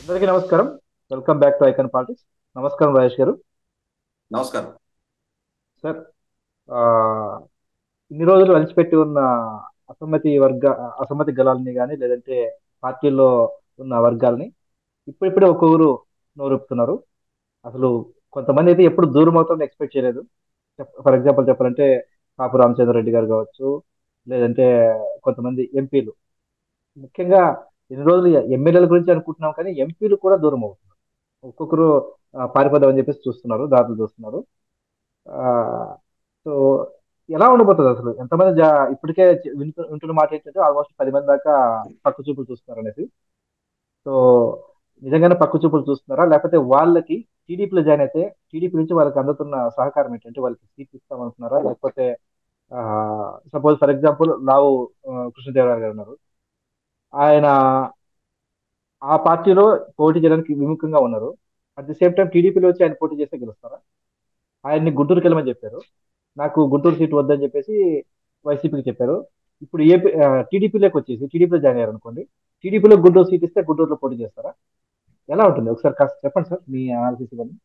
అందరికీ నమస్కారం. Welcome back to icon politics. నమస్కారం రాజేష్ గారు. నమస్కారం. సార్, ఆ, ఇన్ని రోజులు అణిచిపెట్టి ఉన్న అసమ్మతి వర్గ అసమ్మతి గలాల్ని కానీ లేదంటే పార్టీల్లో ఉన్న వర్గాల్ని ఇప్పుడిప్పుడే ఒక్కొక్కరు నోరుపుతున్నారు. అసలు కొంతమంది అయితే ఎప్పుడు దూరం అవుతుందని ఎక్స్పెక్ట్ చేయలేదు. ఫర్ ఎగ్జాంపుల్ చెప్పాలంటే కాపు రామచంద్ర రెడ్డి గారు కావచ్చు, లేదంటే కొంతమంది ఎంపీలు. ముఖ్యంగా ఇన్ని రోజులు ఎమ్మెల్యేల గురించి అనుకుంటున్నాం కానీ ఎంపీలు కూడా దూరం అవుతున్నారు. ఒక్కొక్కరు పారిపోదామని చెప్పేసి చూస్తున్నారు, దాడులు చూస్తున్నారు. ఆ, సో ఎలా ఉండబోతుంది అసలు? ఎంతమంది ఇప్పటికే వింటున్న మాట ఏంటంటే ఆల్మోస్ట్ 10 మంది దాకా పక్క చూపులు చూస్తున్నారు అనేసి. సో నిజంగానే పక్క చూపులు చూస్తున్నారా, లేకపోతే వాళ్ళకి టీడీపీలో జాయిన్ అయితే టీడీపీ నుంచి వాళ్ళకి అందుతున్న సహకారం ఏంటంటే వాళ్ళకి సీట్ ఇస్తామంటున్నారా, లేకపోతే సపోజ్ ఫర్ ఎగ్జాంపుల్ లావు కృష్ణదేవరాయలు గారు ఉన్నారు. ఆయన ఆ పార్టీలో పోటీ చేయడానికి విముఖంగా ఉన్నారు. అట్ ది సేమ్ టైం టీడీపీలో వచ్చి ఆయన పోటీ చేస్తే గెలుస్తారా? ఆయన్ని గుంటూరుకి వెళ్ళమని చెప్పారు. నాకు గుంటూరు సీట్ వద్దని చెప్పేసి వైసీపీకి చెప్పారు. ఇప్పుడు ఏపీ టీడీపీలోకి వచ్చేసి టీడీపీలో జాయిన్ అయ్యారు అనుకోండి. టీడీపీలో గుంటూరు సీట్ ఇస్తే గుంటూరులో పోటీ చేస్తారా? ఎలా ఉంటుంది ఒకసారి కాస్త చెప్పండి సార్, మీ అనాలిసిస్ ఇవన్నీ.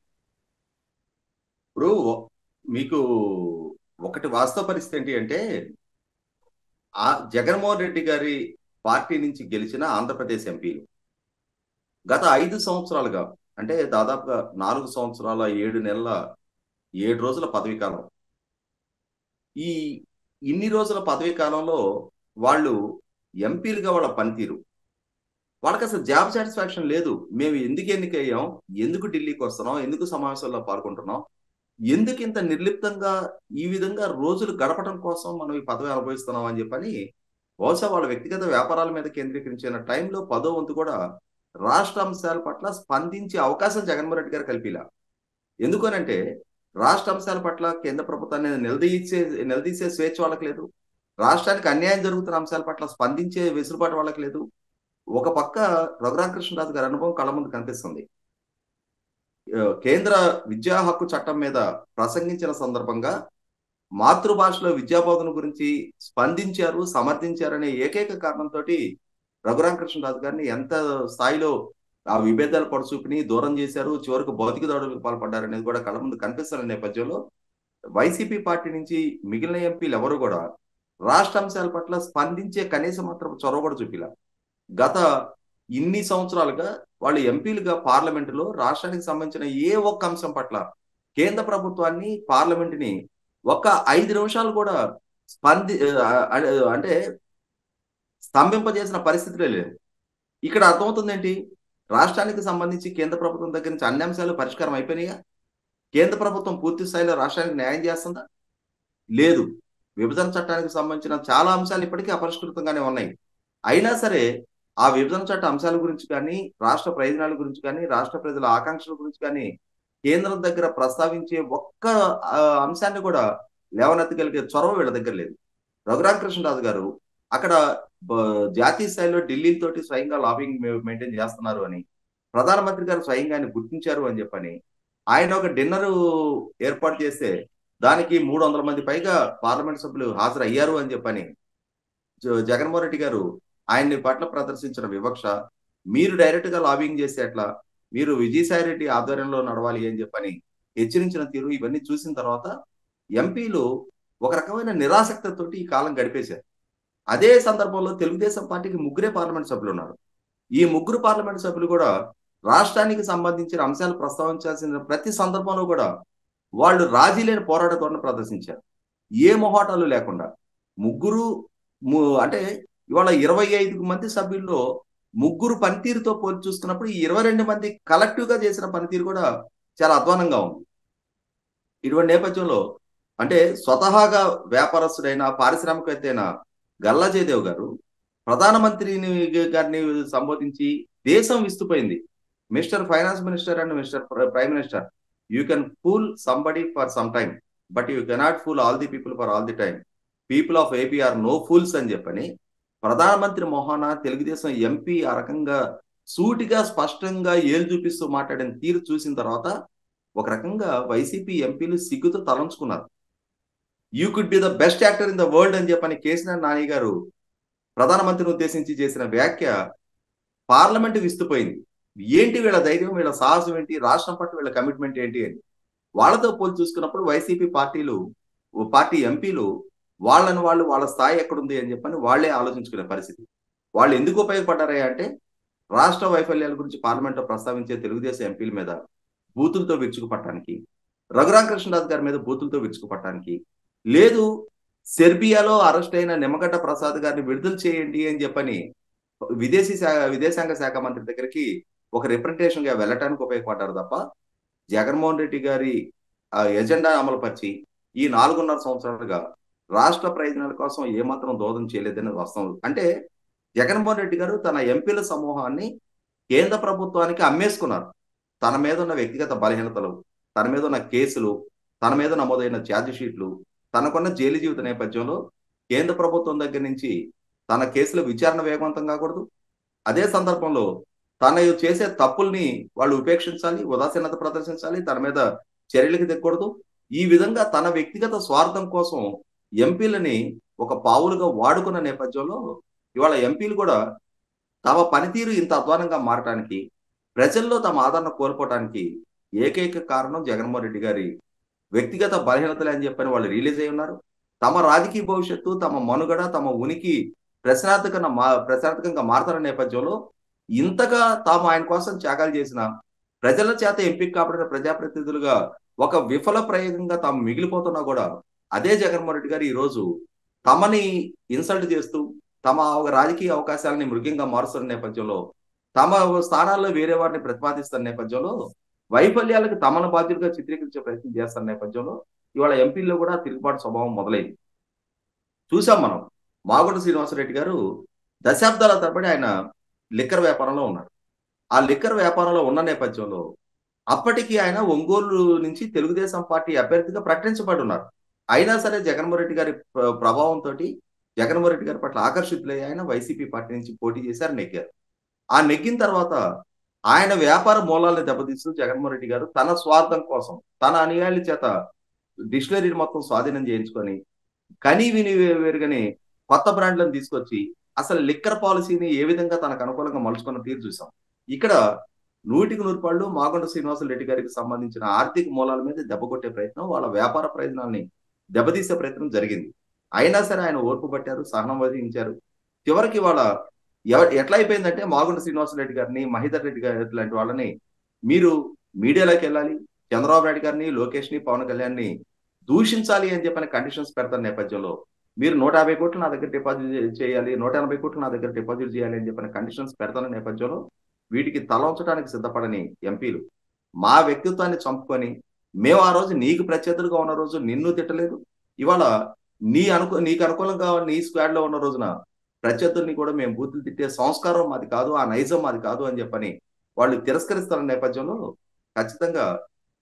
ఇప్పుడు మీకు ఒకటి వాస్తవ పరిస్థితి ఏంటి అంటే ఆ జగన్మోహన్ రెడ్డి గారి పార్టీ నుంచి గెలిచిన ఆంధ్రప్రదేశ్ ఎంపీలు గత 5 సంవత్సరాలుగా, అంటే దాదాపుగా 4 సంవత్సరాల 7 నెలల 7 రోజుల పదవీ కాలం. ఈ ఇన్ని రోజుల పదవీ కాలంలో వాళ్ళు ఎంపీలుగా వాళ్ళ పనితీరు, వాళ్ళకి అసలు జాబ్ సాటిస్ఫాక్షన్ లేదు. మేము ఎందుకు ఎన్నికయ్యాం, ఎందుకు ఢిల్లీకి వస్తున్నాం, ఎందుకు సమావేశాల్లో పాల్గొంటున్నాం, ఎందుకు ఇంత నిర్లిప్తంగా ఈ విధంగా రోజులు గడపడం కోసం మనం ఈ పదవి అనుభవిస్తున్నాం అని చెప్పని బహుశా వాళ్ళ వ్యక్తిగత వ్యాపారాల మీద కేంద్రీకరించిన టైంలో పదో వంతు కూడా రాష్ట్ర అంశాల పట్ల స్పందించే అవకాశం జగన్మోహన్ రెడ్డి గారు కల్పిలా. ఎందుకనంటే రాష్ట్ర అంశాల పట్ల కేంద్ర ప్రభుత్వాన్ని నిలదీసే స్వేచ్ఛ వాళ్ళకి లేదు. రాష్ట్రానికి అన్యాయం జరుగుతున్న అంశాల పట్ల స్పందించే వెసులుబాటు వాళ్ళకి లేదు. ఒక పక్క రఘురామకృష్ణరాజు గారి అనుభవం కళ్ళ ముందు కనిపిస్తుంది. కేంద్ర విద్యా హక్కు చట్టం మీద ప్రసంగించిన సందర్భంగా మాతృభాషలో విద్యా బోధన గురించి స్పందించారు, సమర్థించారనే ఏకైక కారణంతో రఘురామకృష్ణరాజు గారిని ఎంత స్థాయిలో ఆ విభేదాలు పొడచూపిని దూరం చేశారు, చివరకు భౌతిక దాడులకు పాల్పడ్డారనేది కూడా కళ్ళ ముందు కనిపిస్తున్న నేపథ్యంలో వైసీపీ పార్టీ నుంచి మిగిలిన ఎంపీలు ఎవరు కూడా రాష్ట్ర అంశాల పట్ల స్పందించే కనీస మాత్రం చొరవ కూడా చూపిలా. గత ఇన్ని సంవత్సరాలుగా వాళ్ళు ఎంపీలుగా పార్లమెంటులో రాష్ట్రానికి సంబంధించిన ఏ ఒక్క అంశం పట్ల కేంద్ర ప్రభుత్వాన్ని, పార్లమెంటుని ఒక 5 నిమిషాలు కూడా స్పంది అంటే స్తంభింపజేసిన పరిస్థితులే లేదు. ఇక్కడ అర్థమవుతుంది ఏంటి? రాష్ట్రానికి సంబంధించి కేంద్ర ప్రభుత్వం దగ్గర నుంచి అన్ని అంశాలు పరిష్కారం అయిపోయినాయా? కేంద్ర ప్రభుత్వం పూర్తి స్థాయిలో రాష్ట్రానికి న్యాయం చేస్తుందా? లేదు. విభజన చట్టానికి సంబంధించిన చాలా అంశాలు ఇప్పటికీ అపరిష్కృతంగానే ఉన్నాయి. అయినా సరే ఆ విభజన చట్ట అంశాల గురించి కానీ, రాష్ట్ర ప్రయోజనాల గురించి కానీ, రాష్ట్ర ప్రజల ఆకాంక్షల గురించి కానీ కేంద్రం దగ్గర ప్రస్తావించే ఒక్క అంశాన్ని కూడా లేవనెత్తగలిగే చొరవ వీళ్ళ దగ్గర లేదు. రఘురామకృష్ణరాజు గారు అక్కడ బ జాతీయ స్థాయిలో ఢిల్లీ తోటి స్వయంగా లాబింగ్ మెయింటైన్ చేస్తున్నారు అని, ప్రధానమంత్రి గారు స్వయంగా ఆయన్ని గుర్తించారు అని చెప్పని, ఆయన ఒక డిన్నరు ఏర్పాటు చేస్తే దానికి 300 మంది పైగా పార్లమెంట్ సభ్యులు హాజరయ్యారు అని చెప్పని జగన్మోహన్ రెడ్డి గారు ఆయన్ని పట్ల ప్రదర్శించిన వివక్ష, మీరు డైరెక్ట్ గా లాబింగ్ చేస్తే ఎట్లా, మీరు విజయసాయి రెడ్డి ఆధ్వర్యంలో నడవాలి అని చెప్పని హెచ్చరించిన తీరు ఇవన్నీ చూసిన తర్వాత ఎంపీలు ఒక రకమైన నిరాసక్తతోటి ఈ కాలం గడిపేశారు. అదే సందర్భంలో తెలుగుదేశం పార్టీకి ముగ్గురే పార్లమెంట్ సభ్యులు ఉన్నారు. ఈ ముగ్గురు పార్లమెంట్ సభ్యులు కూడా రాష్ట్రానికి సంబంధించిన అంశాలు ప్రస్తావించాల్సిన ప్రతి సందర్భంలో కూడా వాళ్ళు రాజీ లేని పోరాట ధోరణి ప్రదర్శించారు. ఏ మొహాటాలు లేకుండా ముగ్గురు అంటే ఇవాళ 25 మంది సభ్యుల్లో ముగ్గురు పనితీరుతో పోల్చి చూసుకున్నప్పుడు ఈ 22 మంది కలెక్టివ్ గా చేసిన పనితీరు కూడా చాలా అధ్వానంగా ఉంది. ఇటువంటి నేపథ్యంలో అంటే స్వతహాగా వ్యాపారస్తుడైన పారిశ్రామికవేత్త అయిన గల్లా జయదేవ్ గారు ప్రధానమంత్రిని గారిని సంబోధించి దేశం విస్తుపోయింది. Mister finance minister and mister prime minister, you can fool somebody for some time, but you cannot fool all the people for all the time. People of AP are no fools అని చెప్పని ప్రధానమంత్రి మొహాన Telugu Desam MP ఆ రకంగా సూటిగా స్పష్టంగా ఏలు చూపిస్తూ మాట్లాడిన తీరు చూసిన తర్వాత ఒక రకంగా వైసీపీ ఎంపీలు సిగ్గుతో తలంచుకున్నారు. You could be the best actor in the world అని చెప్పని కేసీఆర్ నాని గారు ప్రధానమంత్రిని ఉద్దేశించి చేసిన వ్యాఖ్య పార్లమెంట్ విస్తుపోయింది. ఏంటి వీళ్ళ ధైర్యం, వీళ్ళ సాహసం ఏంటి, రాష్ట్రం పట్ల వీళ్ళ కమిట్మెంట్ ఏంటి అని వాళ్ళతో పోల్చి చూసుకున్నప్పుడు వైసీపీ పార్టీ ఎంపీలు వాళ్ళని వాళ్ళు వాళ్ళ స్థాయి ఎక్కడుంది అని చెప్పని వాళ్ళే ఆలోచించుకునే పరిస్థితి. వాళ్ళు ఎందుకు ఉపయోగపడ్డారా అంటే రాష్ట్ర వైఫల్యాల గురించి పార్లమెంట్లో ప్రస్తావించే తెలుగుదేశం ఎంపీల మీద బూతులతో విరుచుకుపట్టడానికి, రఘురామకృష్ణరాజు గారి మీద బూతులతో విరుచుకుపట్టడానికి, లేదు సెర్బియాలో అరెస్ట్ అయిన నిమ్మగడ్డ ప్రసాద్ గారిని విడుదల చేయండి అని చెప్పని విదేశాంగ శాఖ మంత్రి దగ్గరికి ఒక రిప్రజెంటేషన్ గా వెళ్ళటానికి ఉపయోగపడ్డారు తప్ప జగన్మోహన్ రెడ్డి గారి ఎజెండా అమలుపరిచి ఈ 4.5 సంవత్సరాలుగా రాష్ట్ర ప్రయోజనాల కోసం ఏమాత్రం దోహదం చేయలేదని వాస్తవం. అంటే జగన్మోహన్ రెడ్డి గారు తన ఎంపీల సమూహాన్ని కేంద్ర ప్రభుత్వానికి అమ్మేసుకున్నారు. తన మీద ఉన్న వ్యక్తిగత బలహీనతలు, తన మీద ఉన్న కేసులు, తన మీద నమోదైన ఛార్జ్ షీట్లు, తనకున్న జైలు జీవిత నేపథ్యంలో కేంద్ర ప్రభుత్వం దగ్గర నుంచి తన కేసుల విచారణ వేగవంతం కాకూడదు. అదే సందర్భంలో తన చేసే తప్పుల్ని వాళ్ళు ఉపేక్షించాలి, ఉదాసీనత ప్రదర్శించాలి, తన మీద చర్యలకు దిగకూడదు. ఈ విధంగా తన వ్యక్తిగత స్వార్థం కోసం ఎంపీలని ఒక పావులుగా వాడుకున్న నేపథ్యంలో ఇవాళ ఎంపీలు కూడా తమ పనితీరు ఇంత అధ్వానంగా మారటానికి, ప్రజల్లో తమ ఆదరణ కోల్పోవటానికి ఏకైక కారణం జగన్మోహన్ రెడ్డి గారి వ్యక్తిగత బలహీనతలే అని చెప్పని వాళ్ళు రియలైజ్ అయి ఉన్నారు. తమ రాజకీయ భవిష్యత్తు, తమ మనుగడ, తమ ఉనికి ప్రశ్నార్థకంగా మారుతున్న నేపథ్యంలో ఇంతగా తాము ఆయన కోసం త్యాగాలు చేసిన ప్రజల చేత ఎంపిక కాబడిన ప్రజాప్రతినిధులుగా ఒక విఫల ప్రయోగంగా తాము మిగిలిపోతున్నా కూడా అదే జగన్మోహన్ రెడ్డి గారు ఈ రోజు తమని ఇన్సల్ట్ చేస్తూ తమ రాజకీయ అవకాశాలని మృగంగా మారుస్తున్న నేపథ్యంలో, తమ స్థానాల్లో వేరే వారిని ప్రతిపాదిస్తున్న నేపథ్యంలో, వైఫల్యాలకు తమను బాధ్యులుగా చిత్రీకరించే ప్రయత్నం చేస్తున్న నేపథ్యంలో ఇవాళ ఎంపీల్లో కూడా తిరుగుబాటు స్వభావం మొదలైంది. చూసాం మనం. మాగుంట శ్రీనివాసరెడ్డి గారు దశాబ్దాల తరబడి ఆయన లిక్కర్ వ్యాపారంలో ఉన్నారు. ఆ లిక్కర్ వ్యాపారంలో ఉన్న నేపథ్యంలో అప్పటికి ఆయన ఒంగోలు నుంచి తెలుగుదేశం పార్టీ అభ్యర్థిగా ప్రకటించబడి ఉన్నారు. అయినా సరే జగన్మోహన్ రెడ్డి గారి ప్రభావంతో జగన్మోహన్ రెడ్డి గారి పట్ల ఆకర్షితులై ఆయన వైసీపీ పార్టీ నుంచి పోటీ చేశారు, నెగ్గారు. ఆ నెగ్గిన తర్వాత ఆయన వ్యాపార మూలాలను దెబ్బతీస్తూ జగన్మోహన్ రెడ్డి గారు తన స్వార్థం కోసం తన అనుయాయుల చేత డిస్టిలరీని మొత్తం స్వాధీనం చేయించుకొని కని విని వెరుగని కొత్త బ్రాండ్లను తీసుకొచ్చి అసలు లిక్కర్ పాలసీని ఏ విధంగా తనకు అనుకూలంగా మలుచుకున్న తీరు చూసాం. ఇక్కడ 100% మాగుంట శ్రీనివాసరెడ్డి గారికి సంబంధించిన ఆర్థిక మూలాల మీద దెబ్బ కొట్టే ప్రయత్నం, వాళ్ళ వ్యాపార ప్రయోజనాల్ని దెబ్బతీసే ప్రయత్నం జరిగింది. అయినా సరే ఆయన ఓర్పు పట్టారు, సహనం వహించారు. చివరికి వాళ్ళ ఎట్లా అయిపోయిందంటే మాగుంట శ్రీనివాసరెడ్డి గారిని, మహేందర్ రెడ్డి గారి లాంటి వాళ్ళని మీరు మీడియాలోకి వెళ్ళాలి, చంద్రబాబు నాయుడు గారిని, లోకేష్ ని, పవన్ కళ్యాణ్ ని దూషించాలి అని చెప్పని కండిషన్స్ పెడతారు నేపథ్యంలో మీరు 150 కోట్లు నా దగ్గర డిపాజిట్ చేయాలి, 180 కోట్లు నా దగ్గర డిపాజిట్ చేయాలి అని చెప్పిన కండిషన్స్ పెడతాన నేపథ్యంలో వీటికి తల ఉంచడానికి సిద్ధపడని ఎంపీలు మా వ్యక్తిత్వాన్ని చంపుకొని మేము ఆ రోజు నీకు ప్రత్యర్థులుగా ఉన్న రోజు నిన్ను తిట్టలేదు, ఇవాళ నీకు అనుకూలంగా నీ స్క్వాడ్ లో ఉన్న రోజున ప్రత్యర్థుల్ని కూడా మేము బూతులు తిట్టే సంస్కారం మాది కాదు, ఆ నైజం మాది కాదు అని చెప్పని వాళ్ళు తిరస్కరిస్తున్న నేపథ్యంలో ఖచ్చితంగా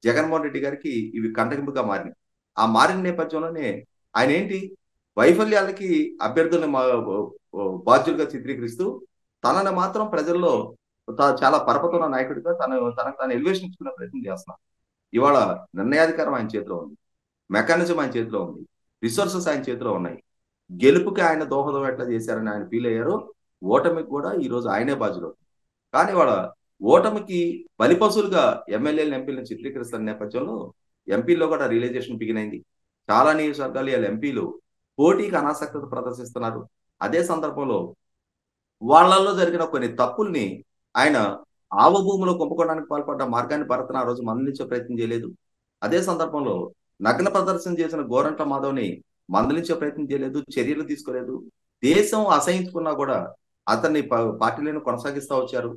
జగన్మోహన్ రెడ్డి గారికి ఇవి కంటగింపుగా మారినాయి. ఆ మారిన నేపథ్యంలోనే ఆయన ఏంటి వైఫల్యాలకి అభ్యర్థుల్ని బాధ్యులుగా చిత్రీకరిస్తూ తనని మాత్రం ప్రజల్లో చాలా పరపతున్న నాయకుడిగా తనకు తాను ఎలివేషన్ ఇచ్చుకునే ప్రయత్నం చేస్తున్నారు. ఇవాళ నిర్ణయాధికారం ఆయన చేతిలో ఉంది, మెకానిజం ఆయన చేతిలో ఉంది, రిసోర్సెస్ ఆయన చేతిలో ఉన్నాయి. గెలుపుకి ఆయన దోహదం ఎట్లా చేశారని ఆయన ఫీల్ అయ్యారో ఓటమికి కూడా ఈ రోజు ఆయనే బాధ్యులు. కానీ ఇవాళ ఓటమికి బలిపశులుగా ఎమ్మెల్యేలను ఎంపీలను చిత్రీకరిస్తున్న నేపథ్యంలో ఎంపీల్లో కూడా రియలైజేషన్ బిగినైంది. చాలా నియోజకవర్గాలు వీళ్ళ ఎంపీలు పోటీకి అనాసక్తత ప్రదర్శిస్తున్నారు. అదే సందర్భంలో వాళ్ళల్లో జరిగిన కొన్ని తప్పుల్ని ఆయన ఆవభూమిలో కుంభకోణానికి పాల్పడ్డ మార్గాన్ని భరతను ఆ రోజు మందలించే ప్రయత్నం చేయలేదు. అదే సందర్భంలో నగ్న ప్రదర్శన చేసిన గోరంట్ల మాధవ్ని మందలించే ప్రయత్నం చేయలేదు, చర్యలు తీసుకోలేదు. దేశం అసహించుకున్నా కూడా అతన్ని పార్టీలను కొనసాగిస్తూ వచ్చారు.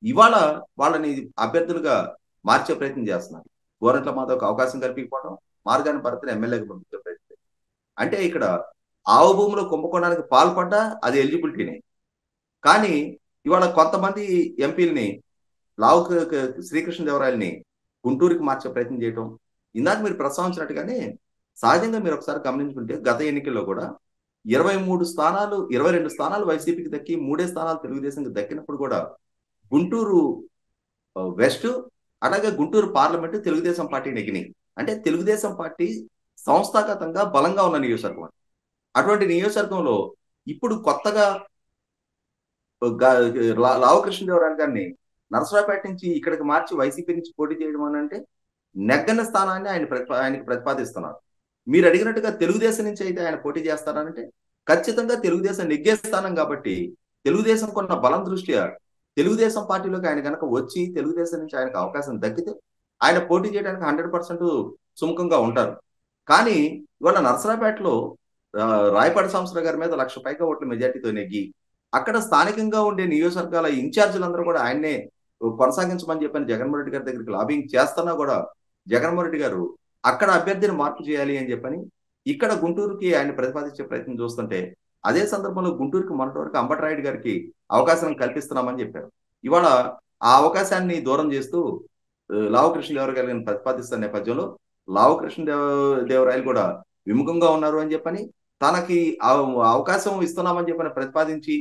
ఇవాళ వాళ్ళని అభ్యర్థులుగా మార్చే ప్రయత్నం చేస్తున్నారు. గోరంట్ల మాధవ్కి అవకాశం కల్పించకపోవడం, మార్గాన్ని భరతను ఎమ్మెల్యేగా పంపించే ప్రయత్నం. అంటే ఇక్కడ ఆవభూమిలో కుంభకోణానికి పాల్పడ్డా అది ఎలిజిబిలిటీనే. కానీ ఇవాళ కొంతమంది ఎంపీలని లావు శ్రీకృష్ణదేవరాయలని గుంటూరుకి మార్చే ప్రయత్నం చేయటం, ఇందాక మీరు ప్రస్తావించినట్టుగానే సహజంగా మీరు ఒకసారి గమనించుకుంటే గత ఎన్నికల్లో కూడా 22 స్థానాలు వైసీపీకి దక్కి 3 స్థానాలు తెలుగుదేశంకి దక్కినప్పుడు కూడా గుంటూరు వెస్ట్ అలాగే గుంటూరు పార్లమెంటు తెలుగుదేశం పార్టీ నెగ్గినాయి. అంటే తెలుగుదేశం పార్టీ సంస్థాగతంగా బలంగా ఉన్న నియోజకవర్గం. అటువంటి నియోజకవర్గంలో ఇప్పుడు కొత్తగా లావు కృష్ణదేవరాయలు గారిని నరసరావుపేట నుంచి ఇక్కడికి మార్చి వైసీపీ నుంచి పోటీ చేయడం అని అంటే నెగ్గని స్థానాన్ని ఆయనకి ప్రతిపాదిస్తున్నారు. మీరు అడిగినట్టుగా తెలుగుదేశం నుంచి అయితే ఆయన పోటీ చేస్తారనంటే ఖచ్చితంగా తెలుగుదేశం నెగ్గే స్థానం కాబట్టి తెలుగుదేశం కొన్న బలం దృష్ట్యా తెలుగుదేశం పార్టీలోకి ఆయన కనుక వచ్చి తెలుగుదేశం నుంచి ఆయనకు అవకాశం దక్కితే ఆయన పోటీ చేయడానికి 100% సుముఖంగా ఉంటారు. కానీ ఇవాళ నరసరావుపేటలో రాయపాటి సాంబశివరావు గారి మీద 1,00,000 పైగా ఓట్ల మెజార్టీతో నెగ్గి అక్కడ స్థానికంగా ఉండే నియోజకవర్గాల ఇన్ఛార్జీలందరూ కూడా ఆయన్నే కొనసాగించమని చెప్పని జగన్మోహన్ రెడ్డి గారి దగ్గరికి లాబింగ్ చేస్తున్నా కూడా జగన్మోహన్ రెడ్డి గారు అక్కడ అభ్యర్థిని మార్పు చేయాలి అని చెప్పని ఇక్కడ గుంటూరుకి ఆయన ప్రతిపాదించే ప్రయత్నం చూస్తుంటే అదే సందర్భంలో గుంటూరుకి మొన్నటి వరకు అంబటరాయుడు గారికి అవకాశం కల్పిస్తున్నామని చెప్పారు. ఇవాళ ఆ అవకాశాన్ని దూరం చేస్తూ లావు కృష్ణదేవరాయలు గారిని ప్రతిపాదిస్తున్న నేపథ్యంలో లావు కృష్ణదేవరాయలు కూడా విముఖంగా ఉన్నారు అని చెప్పని తనకి అవకాశం ఇస్తున్నామని చెప్పని ప్రతిపాదించి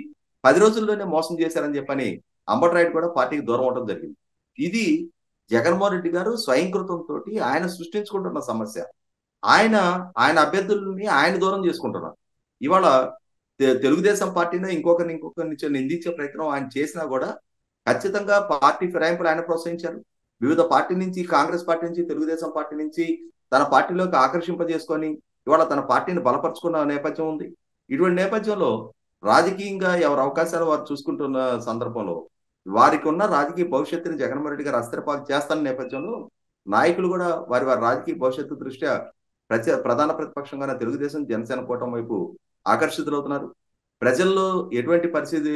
10 రోజుల్లోనే మోసం చేశారని చెప్పని అంబటరాయుడు కూడా పార్టీకి దూరం అవడం జరిగింది. ఇది జగన్మోహన్ రెడ్డి గారు స్వయంకృతంతో ఆయన సృష్టించుకుంటున్న సమస్య. ఆయన ఆయన అభ్యర్థుల్ని ఆయన దూరం చేసుకుంటున్నారు. ఇవాళ తెలుగుదేశం పార్టీని ఇంకొకరిని నిందించే ప్రయత్నం ఆయన చేసినా కూడా ఖచ్చితంగా పార్టీ ఫిరాయింపులు ఆయన ప్రోత్సహించారు. వివిధ పార్టీ నుంచి, కాంగ్రెస్ పార్టీ నుంచి, తెలుగుదేశం పార్టీ నుంచి తన పార్టీలోకి ఆకర్షింపజేసుకొని ఇవాళ తన పార్టీని బలపరుచుకున్న నేపథ్యం ఉంది. ఇటువంటి నేపథ్యంలో రాజకీయంగా ఎవరి అవకాశాలు వారు చూసుకుంటున్న సందర్భంలో వారికి ఉన్న రాజకీయ భవిష్యత్తుని జగన్మోహన్ రెడ్డి గారు అస్థిరపాలు చేస్తున్న నేపథ్యంలో నాయకులు కూడా వారి రాజకీయ భవిష్యత్తు దృష్ట్యా ప్రధాన ప్రతిపక్షంగా తెలుగుదేశం జనసేన కూటమి వైపు ఆకర్షితులవుతున్నారు. ప్రజల్లో ఎటువంటి పరిస్థితి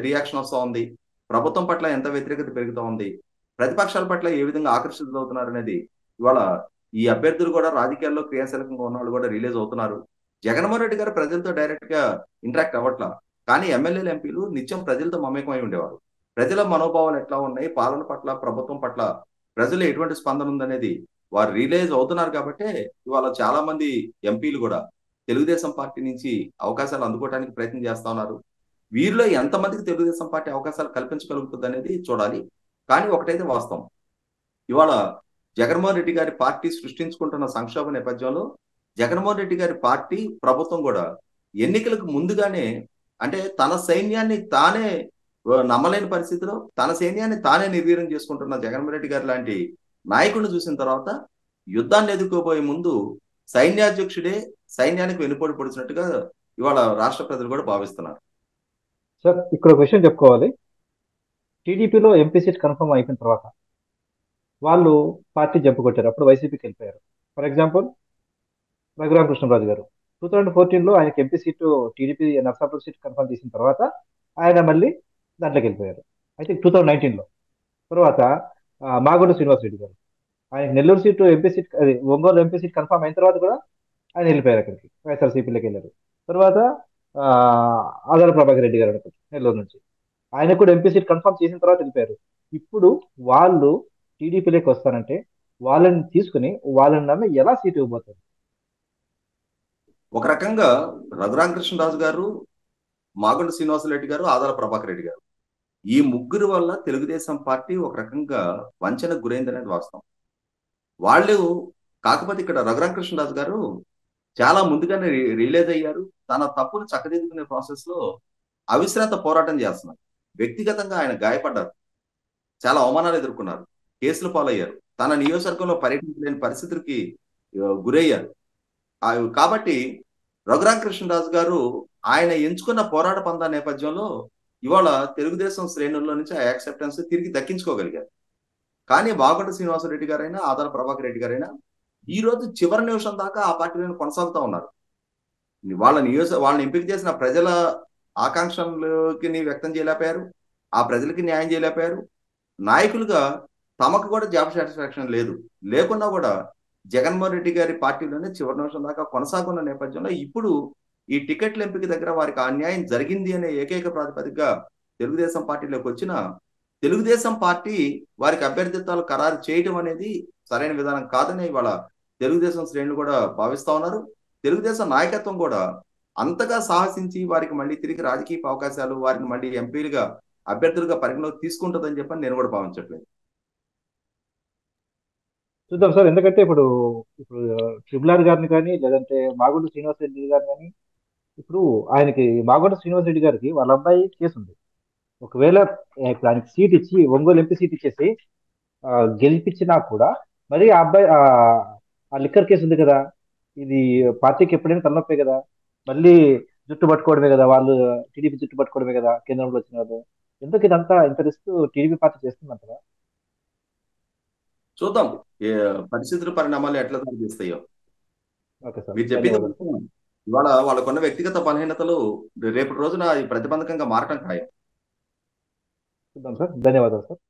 రియాక్షన్ వస్తూ ఉంది, ప్రభుత్వం పట్ల ఎంత వ్యతిరేకత పెరుగుతూ ఉంది, ప్రతిపక్షాల పట్ల ఏ విధంగా ఆకర్షితులవుతున్నారు అనేది ఇవాళ ఈ అభ్యర్థులు కూడా రాజకీయాల్లో క్రియాశీలకంగా ఉన్న వాళ్ళు కూడా రిలీజ్ అవుతున్నారు. జగన్మోహన్ రెడ్డి గారు ప్రజలతో డైరెక్ట్ గా ఇంటరాక్ట్ అవ్వట్లా, కానీ ఎమ్మెల్యేలు, ఎంపీలు నిత్యం ప్రజలతో మమేకమై ఉండేవారు. ప్రజల మనోభావాలు ఎట్లా ఉన్నాయి, పాలన పట్ల, ప్రభుత్వం పట్ల ప్రజలు ఎటువంటి స్పందన ఉందనేది వారు రియలైజ్ అవుతున్నారు. కాబట్టి ఇవాళ చాలా మంది ఎంపీలు కూడా తెలుగుదేశం పార్టీ నుంచి అవకాశాలు అందుకోవడానికి ప్రయత్నం చేస్తా ఉన్నారు. వీరిలో ఎంతమందికి తెలుగుదేశం పార్టీ అవకాశాలు కల్పించగలుగుతుంది అనేది చూడాలి. కానీ ఒకటైతే వాస్తవం, ఇవాళ జగన్మోహన్ రెడ్డి గారి పార్టీ సృష్టించుకుంటున్న సంక్షోభ నేపథ్యంలో జగన్మోహన్ రెడ్డి గారి పార్టీ, ప్రభుత్వం కూడా ఎన్నికలకు ముందుగానే అంటే తన సైన్యాన్ని తానే నమ్మలేని పరిస్థితిలో తన సైన్యాన్ని తానే నిర్వీర్యం చేసుకుంటున్న జగన్మోహన్ రెడ్డి గారు లాంటి నాయకుడిని చూసిన తర్వాత యుద్ధాన్ని ఎదుర్కోబోయే ముందు సైన్యాధ్యక్షుడే సైన్యానికి వెనుపోటు పొడిచినట్టుగా ఇవాళ రాష్ట్ర ప్రజలు కూడా భావిస్తున్నారు. సార్, ఇక్కడ ఒక విషయం చెప్పుకోవాలి. టీడీపీలో ఎంపీ సీట్ కన్ఫర్మ్ అయిపోయిన తర్వాత వాళ్ళు పార్టీ జంపు కొట్టారు, అప్పుడు వైసీపీకి వెళ్ళిపోయారు. ఫర్ ఎగ్జాంపుల్ రఘురామకృష్ణరాజు గారు 2014లో ఆయనకి MP seat TDP Narsapur seat confirm చేసిన తర్వాత ఆయన మళ్ళీ దాంట్లోకి వెళ్ళిపోయారు. అయితే 2019లో తర్వాత మాగొండ శ్రీనివాసరెడ్డి గారు ఆయన నెల్లూరు సీటు ఎంపీ సీట్, అది ఒంగోలు ఎంపీ సీట్ కన్ఫర్మ్ అయిన తర్వాత కూడా ఆయన వెళ్ళిపోయారు, అక్కడికి వైఎస్ఆర్సీపీలోకి వెళ్ళారు. తర్వాత ఆదాల ప్రభాకర్ రెడ్డి గారు అనుకుంటారు నెల్లూరు నుంచి, ఆయన కూడా ఎంపీ సీట్ కన్ఫర్మ్ చేసిన తర్వాత వెళ్ళిపోయారు. ఇప్పుడు వాళ్ళు టీడీపీలోకి వస్తారంటే వాళ్ళని తీసుకుని వాళ్ళని నమ్మి ఎలా సీట్ ఇవ్వబోతారు? ఒక రకంగా రఘురామకృష్ణరాజు గారు, మాగొండ శ్రీనివాసరెడ్డి గారు, ఆదాల ప్రభాకర్ రెడ్డి గారు, ఈ ముగ్గురు వల్ల తెలుగుదేశం పార్టీ ఒక రకంగా వంచనకు గురైందనేది వాస్తవం. వాళ్ళు కాకపోతే ఇక్కడ రఘురామకృష్ణరాజు గారు చాలా ముందుగానే రిలీజ్ అయ్యారు. తన తప్పును చక్కదిద్దుకునే ప్రాసెస్ లో అవిశ్రాంత పోరాటం చేస్తున్నారు. వ్యక్తిగతంగా ఆయన గాయపడ్డారు, చాలా అవమానాలు ఎదుర్కొన్నారు, కేసులు పాలయ్యారు, తన నియోజకవర్గంలో పర్యటించలేని పరిస్థితులకి గురయ్యారు. కాబట్టి రఘురామకృష్ణరాజు గారు ఆయన ఎంచుకున్న పోరాట పందా నేపథ్యంలో ఇవాళ తెలుగుదేశం శ్రేణుల్లో నుంచి ఆ యాక్సెప్టెన్స్ తిరిగి దక్కించుకోగలిగారు. కానీ మాగొండ శ్రీనివాసరెడ్డి గారైనా, ఆదాల ప్రభాకర్ రెడ్డి గారైనా ఈ రోజు చివరి నిమిషం దాకా ఆ పార్టీలను కొనసాగుతూ ఉన్నారు. వాళ్ళని ఎంపిక చేసిన ప్రజల ఆకాంక్షలకి వ్యక్తం చేయలేకపోయారు, ఆ ప్రజలకి న్యాయం చేయలేకపోయారు. నాయకులుగా తమకు కూడా జాబ్ సాటిస్ఫాక్షన్ లేకున్నా కూడా జగన్మోహన్ రెడ్డి గారి పార్టీలోనే చివరి నిమిషం దాకా కొనసాగున్న నేపథ్యంలో ఇప్పుడు ఈ టికెట్ల ఎంపిక దగ్గర వారికి అన్యాయం జరిగింది అనే ఏకైక ప్రాతిపదికగా తెలుగుదేశం పార్టీలోకి వచ్చిన తెలుగుదేశం పార్టీ వారికి అభ్యర్థిత్వాలు ఖరారు చేయడం అనేది సరైన విధానం కాదని ఇవాళ తెలుగుదేశం శ్రేణులు కూడా భావిస్తా ఉన్నారు. తెలుగుదేశం నాయకత్వం కూడా అంతగా సాహసించి వారికి మళ్ళీ తిరిగి రాజకీయ అవకాశాలు, వారిని మళ్ళీ ఎంపీలుగా, అభ్యర్థులుగా పరిగణలోకి తీసుకుంటుందని చెప్పని నేను కూడా భావించట్లేదు. చూద్దాం సార్, ఎందుకంటే ఇప్పుడు ఇప్పుడు ట్రిపుల్ ఆర్ గారిని కానీ లేదంటే మాగొండ శ్రీనివాసరెడ్డి గారిని కానీ, ఇప్పుడు ఆయనకి మాగొండ శ్రీనివాసరెడ్డి గారికి వాళ్ళ అబ్బాయి కేసు ఉంది, ఒకవేళ ఇప్పుడు ఆయనకి సీట్ ఇచ్చి, ఒంగోలు ఎంపీ సీట్ ఇచ్చేసి ఆ, గెలిపించినా కూడా మరి ఆ అబ్బాయి ఆ లిక్కర్ కేసు ఉంది కదా, ఇది పార్టీకి ఎప్పుడైనా తలనొప్పే కదా. మళ్ళీ జుట్టు పట్టుకోవడమే కదా వాళ్ళు, టీడీపీ జుట్టు పట్టుకోవడమే కదా కేంద్రంలో వచ్చిన వాళ్ళు. ఎందుకు ఇదంతా ఇంత రిస్క్ టీడీపీ పార్టీ చేస్తుందంటారా? చూద్దాం ఏ పరిస్థితుల పరిణామాలు ఎట్లా కనిపిస్తాయో. ఓకే సార్, మీరు చెప్పింది ధన్యవాదాలు సార్. వాస్తవం. ఇవాళ వాళ్ళకున్న వ్యక్తిగత బలహీనతలు రేపటి రోజున ఈ ప్రతిబంధకంగా మారటం ఖాయం. చూద్దాం సార్, ధన్యవాదాలు సార్.